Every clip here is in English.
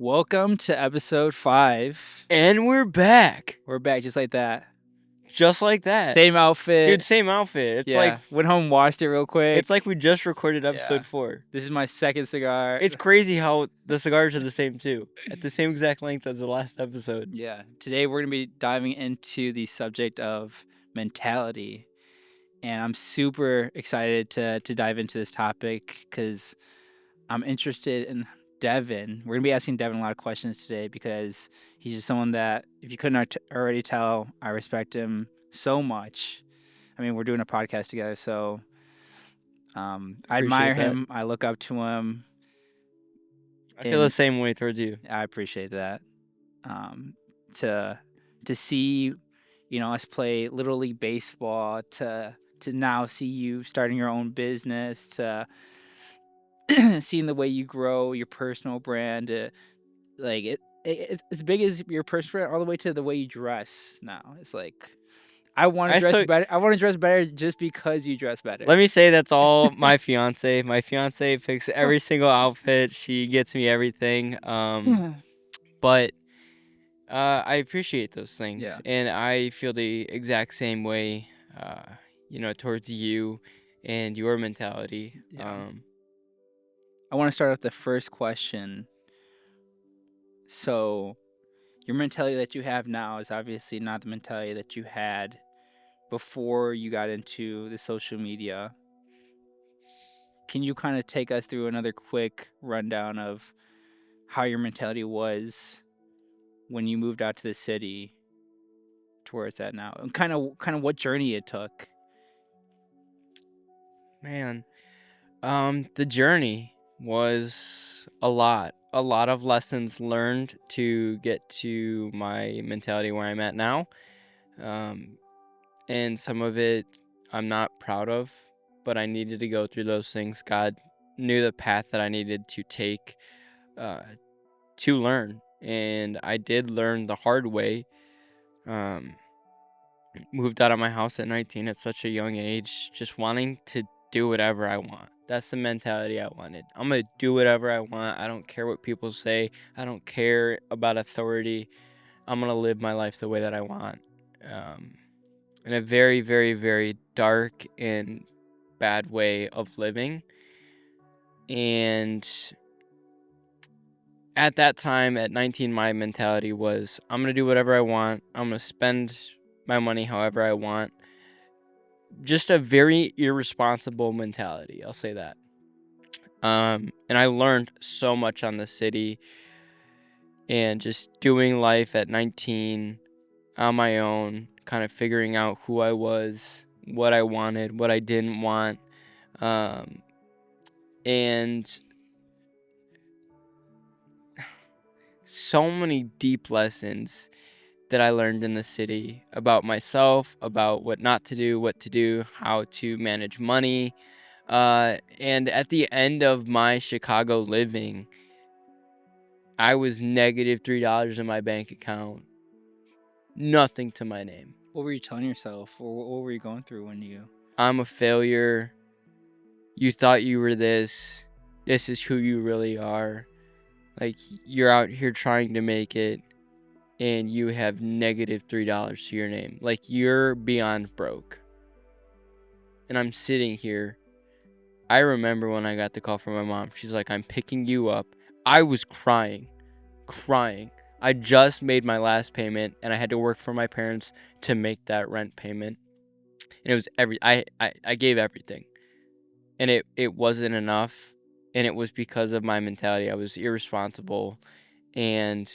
Welcome to episode 5. And we're back. We're back just like that. Just like that. Same outfit. Dude, same outfit. It's went home, washed it real quick. It's like we just recorded episode 4. This is my second cigar. It's crazy how the cigars are the same too. At the same exact length as the last episode. Yeah. Today we're going to be diving into the subject of mentality. And I'm super excited to dive into this topic because I'm interested in Devin. We're going to be asking Devin a lot of questions today because he's just someone that, if you couldn't already tell, I respect him so much. I mean, we're doing a podcast together, so I admire him. I look up to him. I feel the same way towards you. I appreciate that. To see, us play Little League baseball, to now see you starting your own business, to seeing the way you grow your personal brand, it's as big as your personal brand, all the way to the way you dress now. It's like, I want to dress better. I want to dress better just because you dress better. Let me say that's all my fiance. My fiance picks every single outfit. She gets me everything. But I appreciate those things. Yeah. And I feel the exact same way, towards you and your mentality. Yeah. I want to start with the first question. So, your mentality that you have now is obviously not the mentality that you had before you got into the social media. Can you kind of take us through another quick rundown of how your mentality was when you moved out to the city to where it's at now, and kind of what journey it took? Man, the journey was a lot of lessons learned to get to my mentality where I'm at now. And some of it I'm not proud of, but I needed to go through those things. God knew the path that I needed to take to learn, and I did learn the hard way. Moved out of my house at 19 at such a young age, just wanting to do whatever I want. That's the mentality I wanted. I'm going to do whatever I want. I don't care what people say. I don't care about authority. I'm going to live my life the way that I want. In a very, very, very dark and bad way of living. And at that time, at 19, my mentality was, I'm going to do whatever I want. I'm going to spend my money however I want. Just a very irresponsible mentality, I'll say that. And I learned so much on the city and just doing life at 19 on my own, kind of figuring out who I was, what I wanted, what I didn't want. And so many deep lessons that I learned in the city about myself, about what not to do, what to do, how to manage money. And at the end of my Chicago living, I was negative $3 in my bank account. Nothing to my name. What were you telling yourself? Or what were you going through when you... I'm a failure. You thought you were this. This is who you really are. Like, you're out here trying to make it, and you have negative $3 to your name. Like, you're beyond broke. And I'm sitting here. I remember when I got the call from my mom. She's like, I'm picking you up. I was crying. I just made my last payment, and I had to work for my parents to make that rent payment. And it was I gave everything. And it wasn't enough. And it was because of my mentality. I was irresponsible. And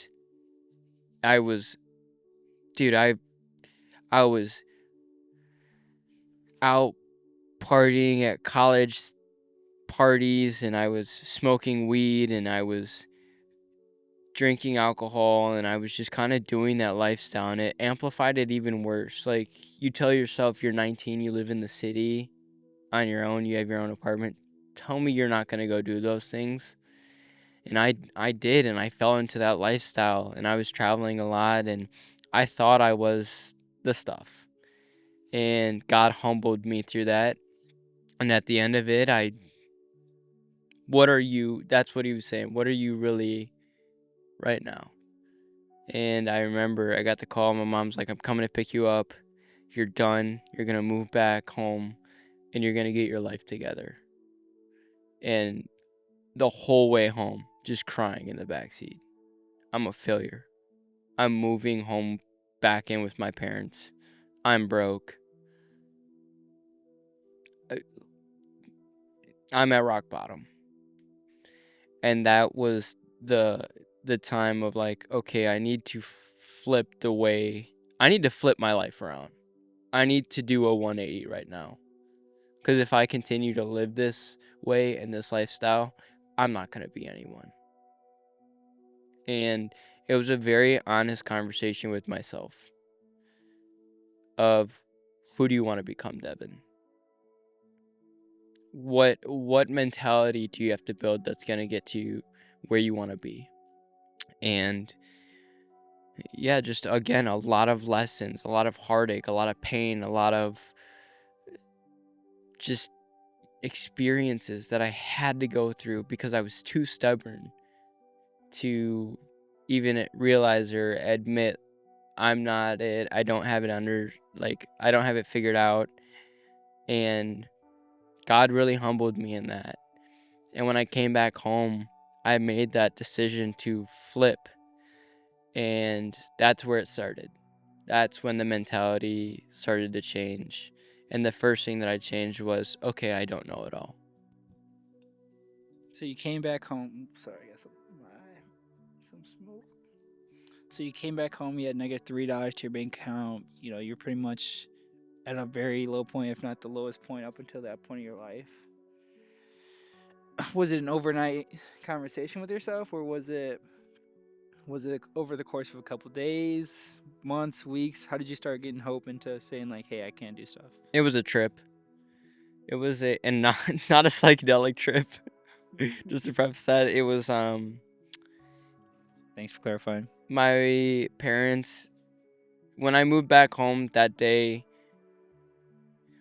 I was out partying at college parties, and I was smoking weed, and I was drinking alcohol, and I was just kind of doing that lifestyle, and it amplified it even worse. Like, you tell yourself you're 19, you live in the city on your own, you have your own apartment. Tell me you're not going to go do those things. And I did, and I fell into that lifestyle, and I was traveling a lot, and I thought I was the stuff. And God humbled me through that. And at the end of it, that's what he was saying. What are you really right now. And I remember I got the call. My mom's like, I'm coming to pick you up. You're done. You're going to move back home and you're going to get your life together. And the whole way home, just crying in the backseat. I'm a failure. I'm moving home back in with my parents. I'm broke. I'm at rock bottom. And that was the time of like, okay, I need to flip my life around. I need to do a 180 right now. Because if I continue to live this way and this lifestyle, I'm not going to be anyone. And it was a very honest conversation with myself of, who do you want to become, Devin? What mentality do you have to build that's going to get you where you want to be? And yeah, just again, a lot of lessons, a lot of heartache, a lot of pain, a lot of just experiences that I had to go through because I was too stubborn to even realize or admit I'm not it. I don't have it I don't have it figured out. And God really humbled me in that. And when I came back home, I made that decision to flip. And that's where it started. That's when the mentality started to change. And the first thing that I changed was, okay, I don't know it all. So you came back home. Sorry, I got some smoke. So you came back home. You had -$3 to your bank account. You know, you're pretty much at a very low point, if not the lowest point up until that point of your life. Was it an overnight conversation with yourself, or was it over the course of a couple days, months, weeks? How did you start getting hope into saying like, "Hey, I can do stuff"? It was a trip. It was and not not a psychedelic trip. Just to preface that, it was Thanks for clarifying. my parents, when I moved back home that day,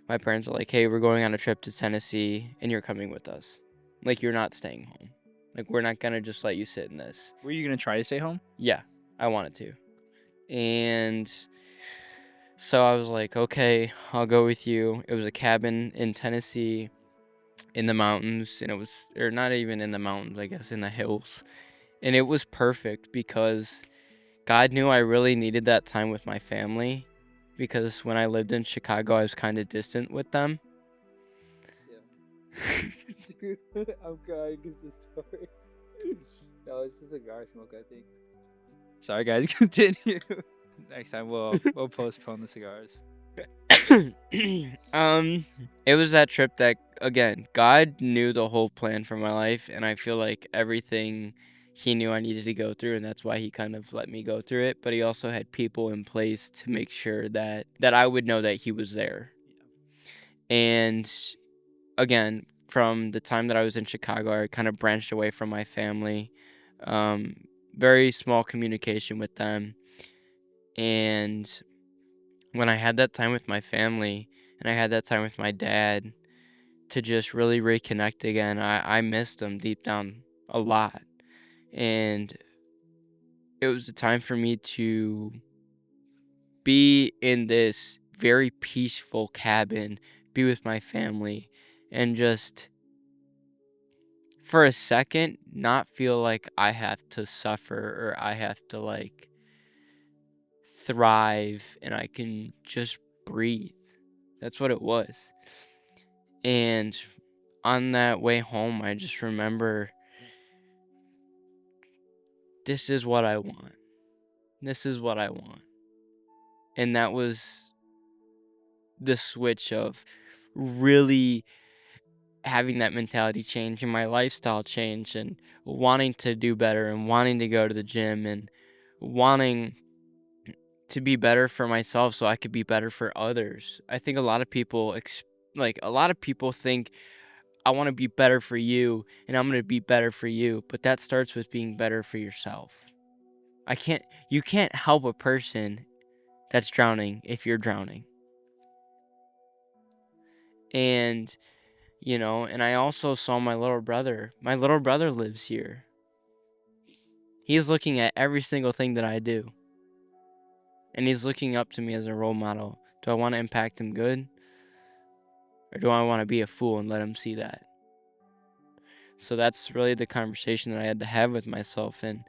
my parents were like, "Hey, we're going on a trip to Tennessee and you're coming with us. Like, you're not staying home. Like, we're not going to just let you sit in this." Were you gonna try to stay home? Yeah, I wanted to. And so I was like, "Okay, I'll go with you." It was a cabin in Tennessee in the mountains, and it was, or not even in the mountains, I guess in the hills. And it was perfect because God knew I really needed that time with my family, because when I lived in Chicago, I was kind of distant with them. Dude, I'm crying because the story. No, it's a cigar smoke, I think. Sorry, guys. Continue. Next time we'll postpone the cigars. It was that trip that, again, God knew the whole plan for my life, and I feel like everything he knew I needed to go through, and that's why he kind of let me go through it. But he also had people in place to make sure that I would know that he was there. And again, from the time that I was in Chicago, I kind of branched away from my family. Very small communication with them. And when I had that time with my family and I had that time with my dad to just really reconnect again, I missed him deep down a lot. And it was a time for me to be in this very peaceful cabin, be with my family, and just for a second not feel like I have to suffer or I have to like thrive, and I can just breathe. That's what it was. And on that way home, I just remember, this is what I want. This is what I want. And that was the switch of really having that mentality change and my lifestyle change and wanting to do better and wanting to go to the gym and wanting to be better for myself so I could be better for others. I think a lot of people think, I want to be better for you and I'm going to be better for you, but that starts with being better for yourself. You can't help a person that's drowning if you're drowning. And and I also saw my little brother. My little brother lives here. He's looking at every single thing that I do. And he's looking up to me as a role model. Do I want to impact him good? Or do I want to be a fool and let him see that? So that's really the conversation that I had to have with myself. And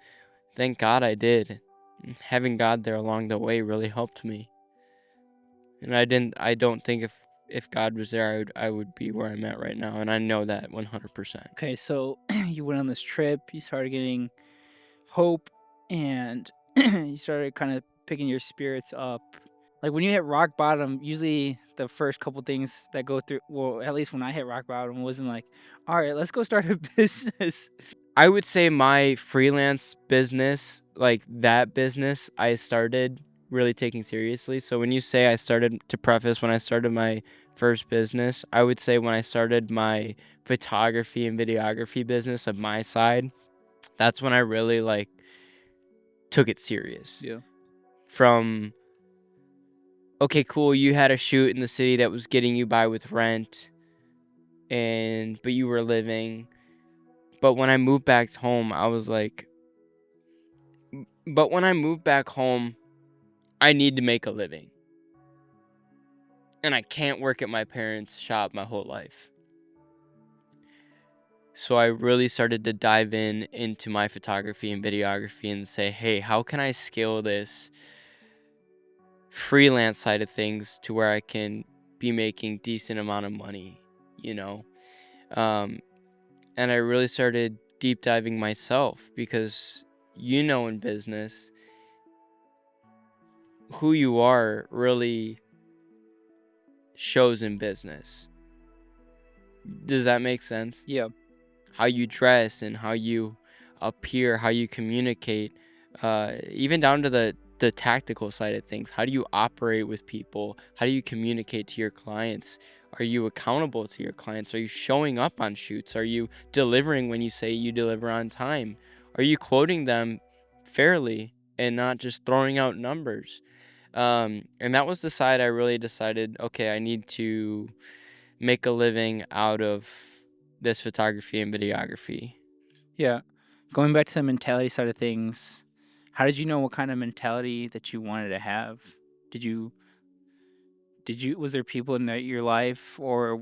thank God I did. Having God there along the way really helped me. And I don't think if God was there, I would be where I'm at right now. And I know that 100%. Okay, so you went on this trip, you started getting hope, and you started kind of picking your spirits up. Like when you hit rock bottom, usually the first couple things that go through, well, at least when I hit rock bottom, wasn't like, all right, let's go start a business. I would say my freelance business, like that business, I started really taking seriously. So when you say I started, to preface, when I started my first business, I would say when I started my photography and videography business of my side, that's when I really like took it serious. Yeah. From, okay, cool, you had a shoot in the city that was getting you by with rent, but you were living. But when I moved back home, I was like, I need to make a living. And I can't work at my parents' shop my whole life. So I really started to dive into my photography and videography and say, hey, how can I scale this freelance side of things to where I can be making decent amount of money, you know? And I really started deep diving myself because, in business, who you are really shows in business. Does that make sense? Yeah. How you dress and how you appear, how you communicate, even down to the tactical side of things. How do you operate with people? How do you communicate to your clients? Are you accountable to your clients? Are you showing up on shoots? Are you delivering when you say you deliver on time? Are you quoting them fairly and not just throwing out numbers? And that was the side I really decided, okay, I need to make a living out of this photography and videography. Yeah. Going back to the mentality side of things, how did you know what kind of mentality that you wanted to have? Did you was there people in your life, or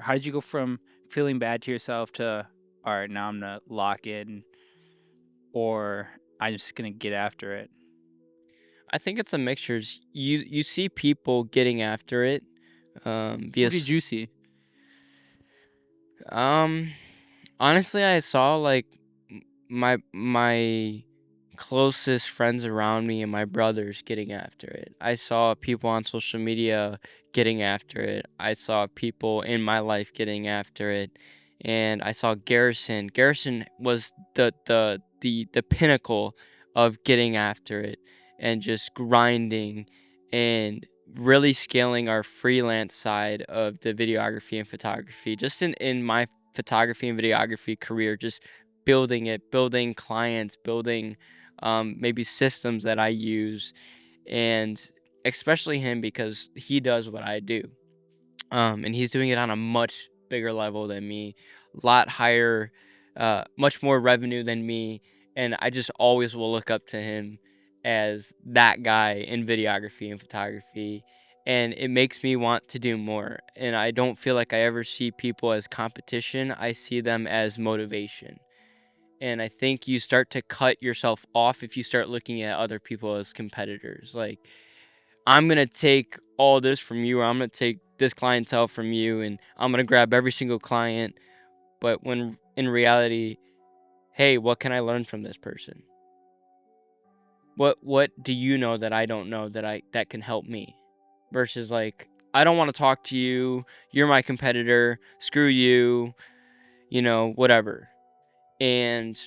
how did you go from feeling bad to yourself to, all right, now I'm gonna lock in, or I'm just gonna get after it? I think it's a mixture. You see people getting after it. Who did you see? Um, honestly, I saw like my closest friends around me and my brothers getting after it. I saw people on social media getting after it. I saw people in my life getting after it, and I saw Garrison. Garrison was the pinnacle of getting after it and just grinding and really scaling our freelance side of the videography and photography. Just in my photography and videography career, just building it, building clients, building maybe systems that I use, and especially him because he does what I do. And he's doing it on a much bigger level than me, a lot higher, much more revenue than me, and I just always will look up to him as that guy in videography and photography, and it makes me want to do more. And I don't feel like I ever see people as competition. I see them as motivation. And I think you start to cut yourself off if you start looking at other people as competitors. Like, I'm going to take all this from you, or I'm going to take this clientele from you, and I'm going to grab every single client. But when in reality, hey, what can I learn from this person? What do you know that I don't know that can help me? Versus like, I don't want to talk to you. You're my competitor. Screw you. Whatever. And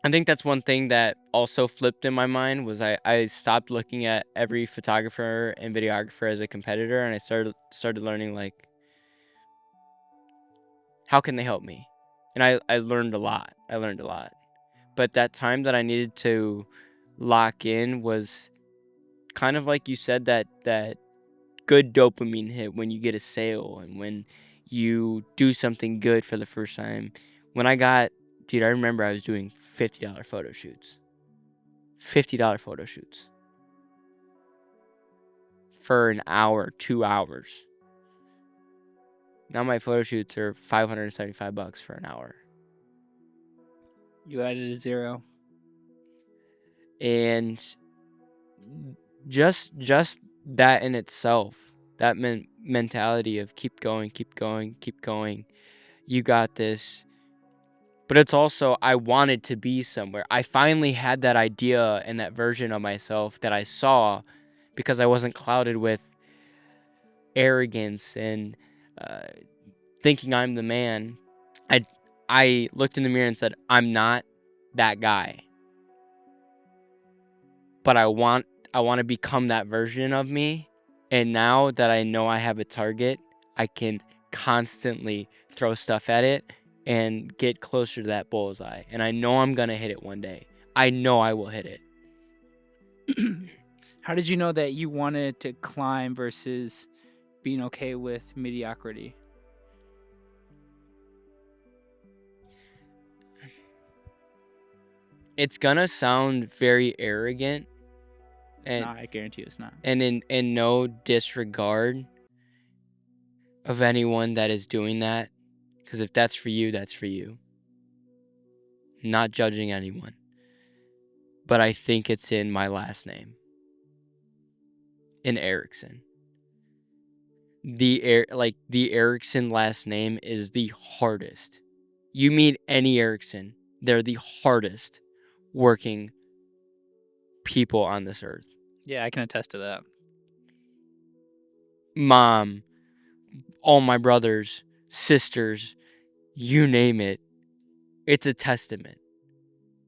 I think that's one thing that also flipped in my mind was I stopped looking at every photographer and videographer as a competitor, and I started learning, like, how can they help me? And I learned a lot. But that time that I needed to lock in was kind of like you said, that good dopamine hit when you get a sale and when you do something good for the first time. When I remember I was doing $50 photo shoots. $50 photo shoots for an hour, 2 hours. Now my photo shoots are $575 for an hour. You added a zero. And just that in itself, that mentality of keep going, you got this. But it's also, I wanted to be somewhere. I finally had that idea and that version of myself that I saw, because I wasn't clouded with arrogance and thinking I'm the man. I looked in the mirror and said, I'm not that guy, but I want to become that version of me. And now that I know I have a target, I can constantly throw stuff at it and get closer to that bullseye. And I know I'm going to hit it one day. I know I will hit it. How did you know that you wanted to climb versus being okay with mediocrity? It's going to sound very arrogant. It's not. I guarantee you it's not. And in no disregard of anyone that is doing that, because if that's for you, that's for you. I'm not judging anyone. But I think it's in my last name. In Erickson. The Erickson last name is the hardest. You meet any Erickson, they're the hardest working people on this earth. Yeah, I can attest to that. Mom, all my brothers, sisters, you name it. It's a testament.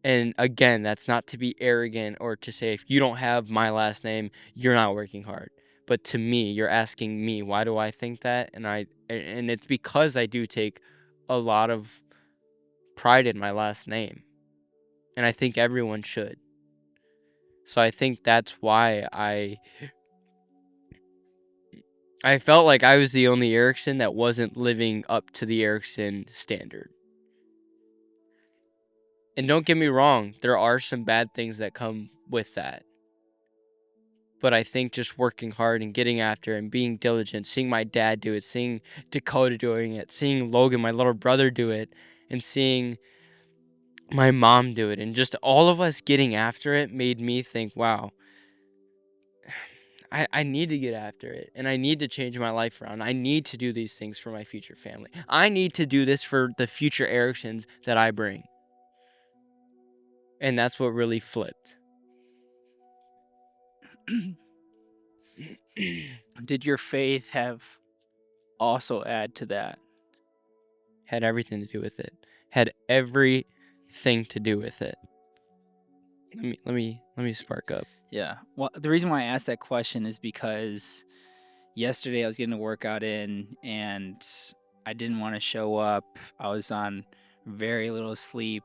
And again, that's not to be arrogant or to say if you don't have my last name, you're not working hard. But to me, you're asking me, why do I think that? And it's because I do take a lot of pride in my last name. And I think everyone should. So I think that's why I felt like I was the only Erickson that wasn't living up to the Erickson standard. And don't get me wrong, there are some bad things that come with that. But I think just working hard and getting after it and being diligent, seeing my dad do it, seeing Dakota doing it, seeing Logan, my little brother, do it, and seeing my mom do it, and just all of us getting after it made me think, wow, I need to get after it, and I need to change my life around. I need to do these things for my future family. I need to do this for the future Ericksons that I bring. And that's what really flipped. Did your faith have also add to that? Had everything to do with it. Had everything to do with it. Let me spark up. Yeah. Well, the reason why I asked that question is because yesterday I was getting a workout in and I didn't want to show up. I was on very little sleep.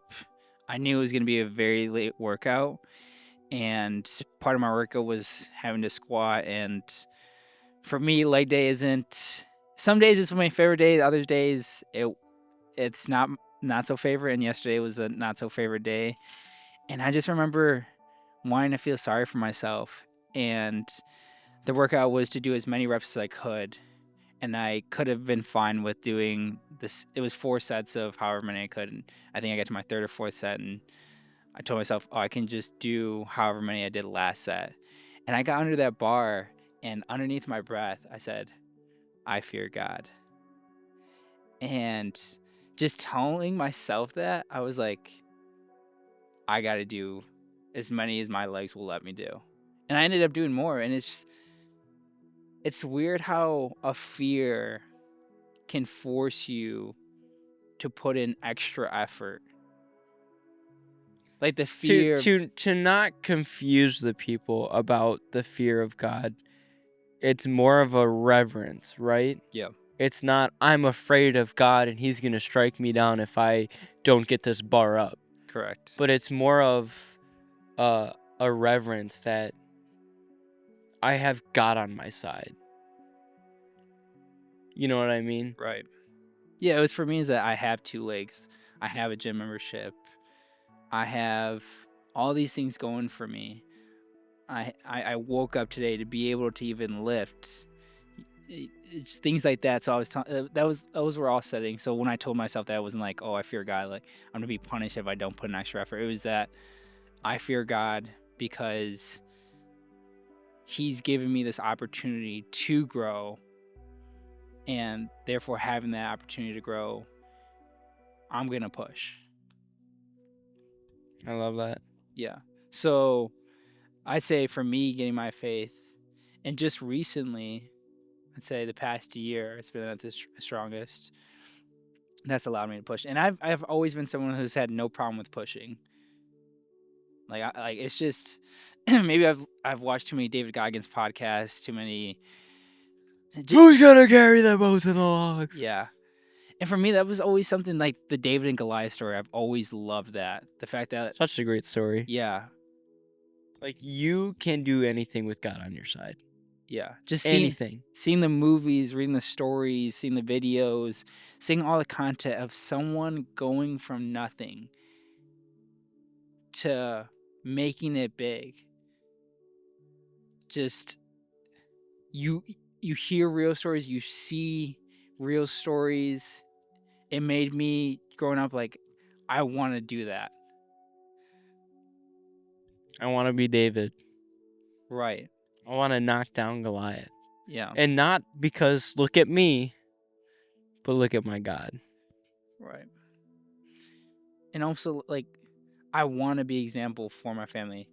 I knew it was going to be a very late workout, and part of my workout was having to squat. And for me, leg day isn't. Some days it's my favorite day. Other days it's not so favorite. And yesterday was a not so favorite day. And I just remember wanting to feel sorry for myself. And the workout was to do as many reps as I could. And I could have been fine with doing this. It was 4 sets of however many I could. And I think I got to my 3rd or 4th set. And I told myself, oh, I can just do however many I did last set. And I got under that bar. And underneath my breath, I said, I fear God. And just telling myself that, I was like, I got to do as many as my legs will let me do. And I ended up doing more. And it's weird how a fear can force you to put in extra effort. Like the fear to not confuse the people about the fear of God. It's more of a reverence, right? Yeah. It's not, I'm afraid of God and he's going to strike me down if I don't get this bar up. Correct. But it's more of a reverence that I have God on my side. You know what I mean? Right. Yeah, it was for me is that I have 2 legs. I have a gym membership. I have all these things going for me. I woke up today to be able to even lift. It's things like that. So I was those were all setting. So when I told myself that, it wasn't like, oh, I fear God, like I'm gonna be punished if I don't put an extra effort. It was that I fear God because He's given me this opportunity to grow, and therefore having that opportunity to grow, I'm gonna push. I love that. Yeah. So I'd say for me, getting my faith, and just recently, I'd say the past year, it's been at the strongest. That's allowed me to push, and I've always been someone who's had no problem with pushing. Like it's just maybe I've watched too many David Goggins podcasts, too many. Who's gonna carry the boats and the logs? Yeah, and for me that was always something like the David and Goliath story. I've always loved that. The fact that Such a great story. yeah, Like, you can do anything with God on your side. yeah, just Anything. seeing the movies, reading the stories, seeing the videos, seeing all the content of someone going from nothing to making it big. Just you hear real stories, you see real stories. It made me growing up like I want to do that. I want to be David. Right. I want to knock down Goliath. Yeah. And not because look at me, but look at my God. Right. And also like I want to be example for my family.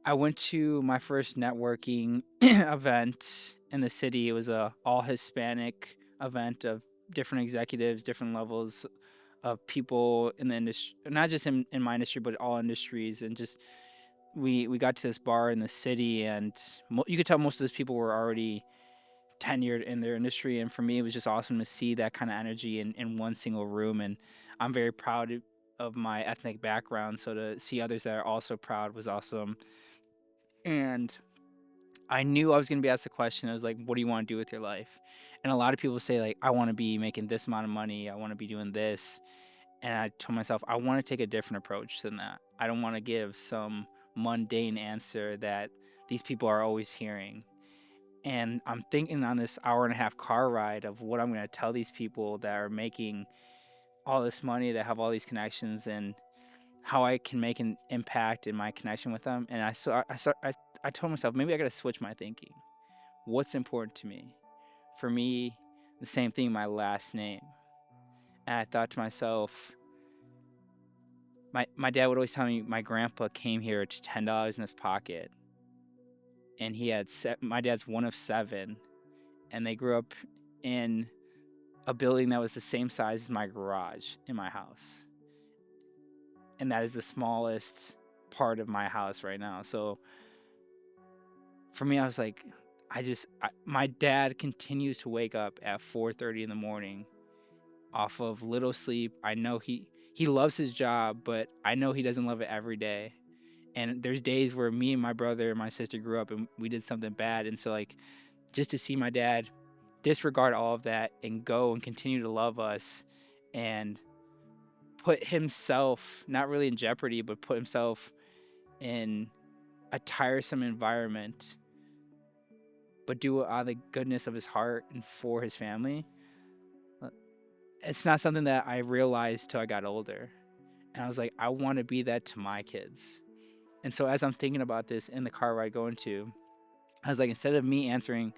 I went to my first networking event in the city. It was a all Hispanic event of different executives, different levels of people in the industry, not just in my industry, but all industries. And just we got to this bar in the city, and you could tell most of those people were already tenured in their industry. And for me, it was just awesome to see that kind of energy in one single room. And I'm very proud of my ethnic background, so to see others that are also proud was awesome. And I knew I was going to be asked the question. I was like, what do you want to do with your life? And a lot of people say, like, I want to be making this amount of money. I want to be doing this. And I told myself, I want to take a different approach than that. I don't want to give some mundane answer that these people are always hearing. And I'm thinking on this hour and a half car ride of what I'm going to tell these people that are making all this money, that have all these connections, and how I can make an impact in my connection with them. And I told myself, maybe I got to switch my thinking. What's important to me? For me, the same thing, my last name. And I thought to myself, my dad would always tell me my grandpa came here to $10 in his pocket, and he had my dad's one of 7, and they grew up in a building that was the same size as my garage in my house, and that is the smallest part of my house right now. So for me, I was like, my dad continues to wake up at 4:30 in the morning off of little sleep. I know he loves his job, but I know he doesn't love it every day. And there's days where me and my brother and my sister grew up and we did something bad. And so like just to see my dad disregard all of that and go and continue to love us and put himself not really in jeopardy, but put himself in a tiresome environment, but do it out of the goodness of his heart and for his family. It's not something that I realized till I got older. And I was like, I want to be that to my kids. And so as I'm thinking about this in the car ride going to, I was like, instead of me answering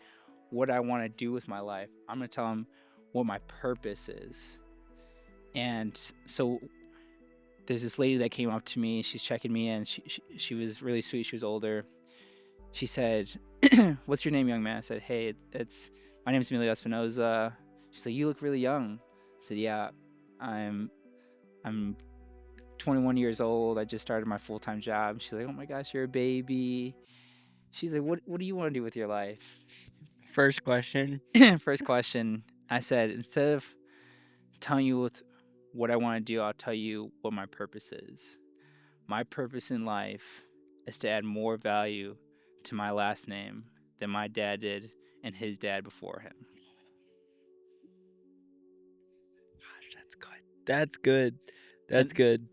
what I want to do with my life, I'm going to tell them what my purpose is. And so there's this lady that came up to me. She's checking me in. She was really sweet. She was older. She said, what's your name, young man? I said, hey, my name is Emilio Espinoza. She's like, you look really young. I said, yeah, I'm 21 years old. I just started my full-time job. She's like, oh my gosh, you're a baby. She's like, what do you want to do with your life? First question. First question, I said, instead of telling you what I want to do, I'll tell you what my purpose is. My purpose in life is to add more value to my last name than my dad did and his dad before him. Gosh, that's good. That's good. That's good.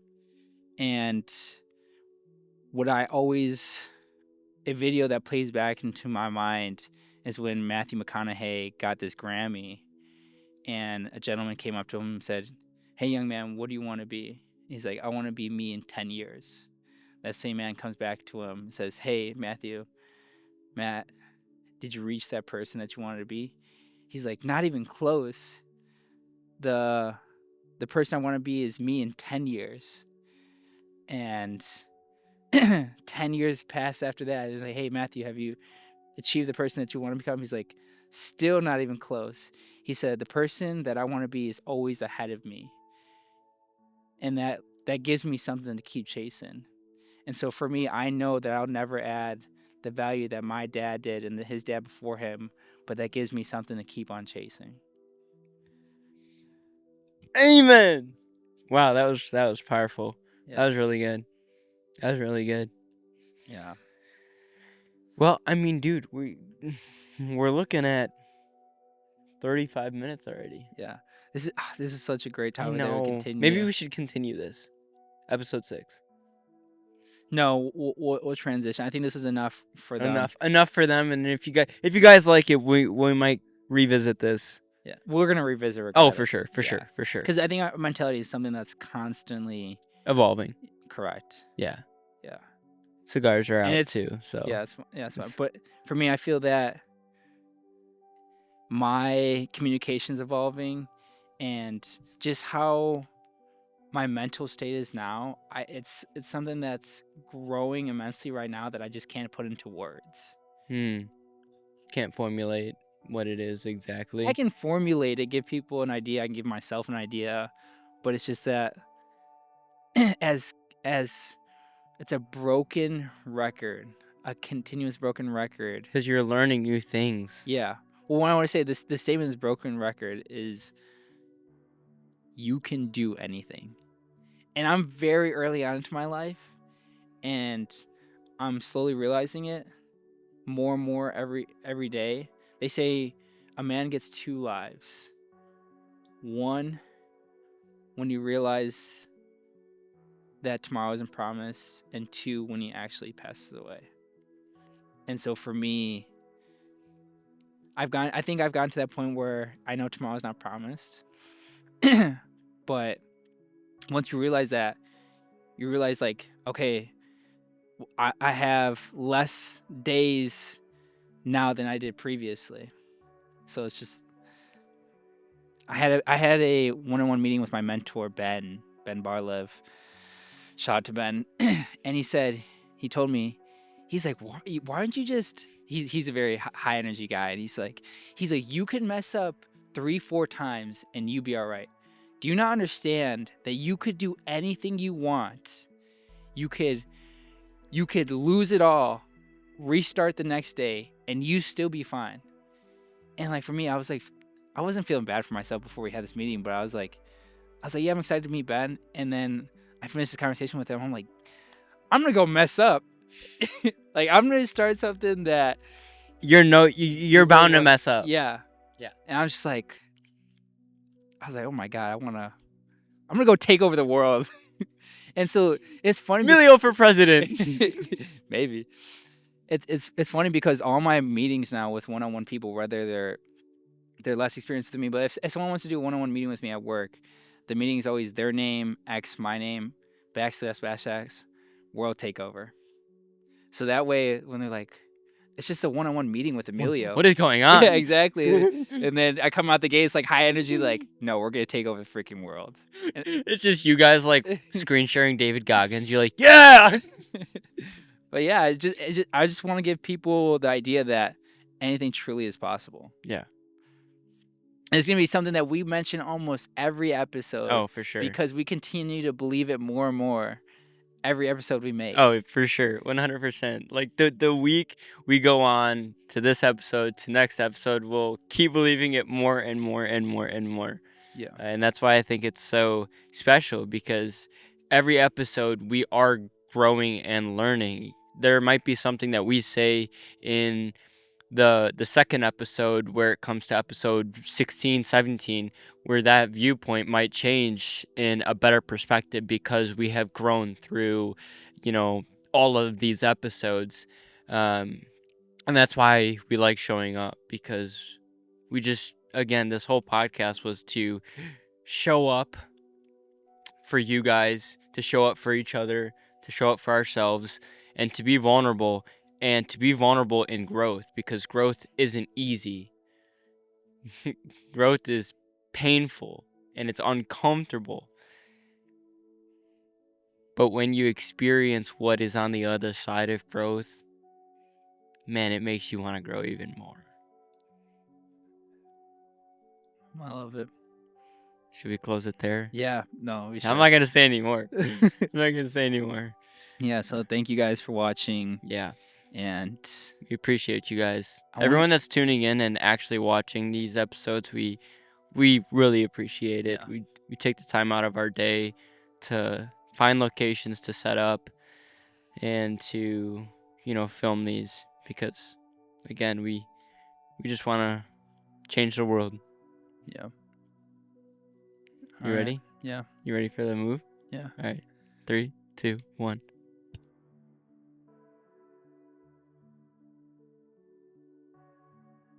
And what I always a video that plays back into my mind is when Matthew McConaughey got this Grammy, and a gentleman came up to him and said, "Hey, young man, what do you want to be?" He's like, "I want to be me in 10 years." That same man comes back to him and says, "Hey, Matt, did you reach that person that you wanted to be?" He's like, "Not even close. The the person I want to be is me in 10 years." And 10 years pass after that. He's like, "Hey, Matthew, have you achieved the person that you want to become?" He's like, "Still not even close." He said, "The person that I want to be is always ahead of me." And that gives me something to keep chasing. And so for me, I know that I'll never add the value that my dad did and his dad before him, but that gives me something to keep on chasing. Amen. Wow, that was powerful. Yeah. That was really good. That was really good. Yeah. Well, I mean, dude, we're looking at 35 minutes already. Yeah. This is such a great I topic that we know. continue. Maybe we should continue this. Episode 6. No, we'll transition. I think this is enough for them. Enough for them, and if you guys like it, we might revisit this. Yeah, we're gonna revisit. Oh, Regardless. for sure. Because I think our mentality is something that's constantly evolving. correct. Yeah. Yeah. Cigars are And out it's too, so yeah, it's fun. But for me, I feel that my communication's evolving, and just how my mental state is now, it's something that's growing immensely right now that I just can't put into words. Can't formulate what it is exactly. I can formulate it, give people an idea, I can give myself an idea, but it's just that as it's a broken record, a continuous broken record. Because you're learning new things. Yeah. Well, what I want to say, this statement is broken record is you can do anything. And I'm very early on into my life, and I'm slowly realizing it more and more every day. They say a man gets 2 lives. One, when you realize that tomorrow isn't promised, and 2, when he actually passes away. And so for me, I think I've gotten to that point where I know tomorrow's not promised. But once you realize that, you realize like, okay, I have less days now than I did previously. So it's just I had a one-on-one meeting with my mentor Ben Barlev. Shout out to Ben. And he told me, he's like, why aren't you just he's a very high energy guy, and he's like you can mess up 3-4 times and you be all right. Do you not understand that you could do anything you want? You could lose it all, restart the next day, and you still be fine. And like for me, I was like, I wasn't feeling bad for myself before we had this meeting, but I was like, yeah, I'm excited to meet Ben. And then I finished the conversation with him. I'm like, I'm gonna go mess up. Like I'm gonna start something that you're bound to mess up. Yeah. And I'm just like, I was like, oh my god, I'm gonna go take over the world. And so it's funny. Emilio for president. Maybe. It's funny because all my meetings now with one-on-one people, whether they're less experienced than me, but if someone wants to do a one-on-one meeting with me at work, the meeting is always their name, X, my name, /X, world takeover. So that way, when they're like, it's just a one-on-one meeting with Emilio. What is going on? Yeah, exactly. And then I come out the gate, it's like high energy, like, no, we're gonna take over the freaking world. And it's just you guys like screen sharing David Goggins. You're like, yeah. But yeah, I just want to give people the idea that anything truly is possible. Yeah. And it's gonna be something that we mention almost every episode. Oh, for sure. Because we continue to believe it more and more every episode we make. Oh, for sure. 100%. Like the week we go on to this episode to next episode, we'll keep believing it more and more and more and more. Yeah. And that's why I think it's so special, because every episode we are growing and learning. There might be something that we say in the second episode where it comes to episode 16, 17, where that viewpoint might change in a better perspective because we have grown through, all of these episodes. And that's why we like showing up, because we just, again, this whole podcast was to show up for you guys, to show up for each other, to show up for ourselves, and to be vulnerable, and to be vulnerable in growth, because growth isn't easy. Growth is painful and it's uncomfortable. But when you experience what is on the other side of growth, man, it makes you want to grow even more. I love it. Should we close it there? Yeah, no, we should. I'm not going to say anymore. I'm not going to say anymore. Yeah, so thank you guys for watching. Yeah. And we appreciate you guys. I Everyone that's tuning in and actually watching these episodes, we really appreciate it. Yeah. We take the time out of our day to find locations to set up and to, film these, because again, we just want to change the world. Yeah. You ready? Yeah. You ready for the move? Yeah. All right. 3, 2, 1.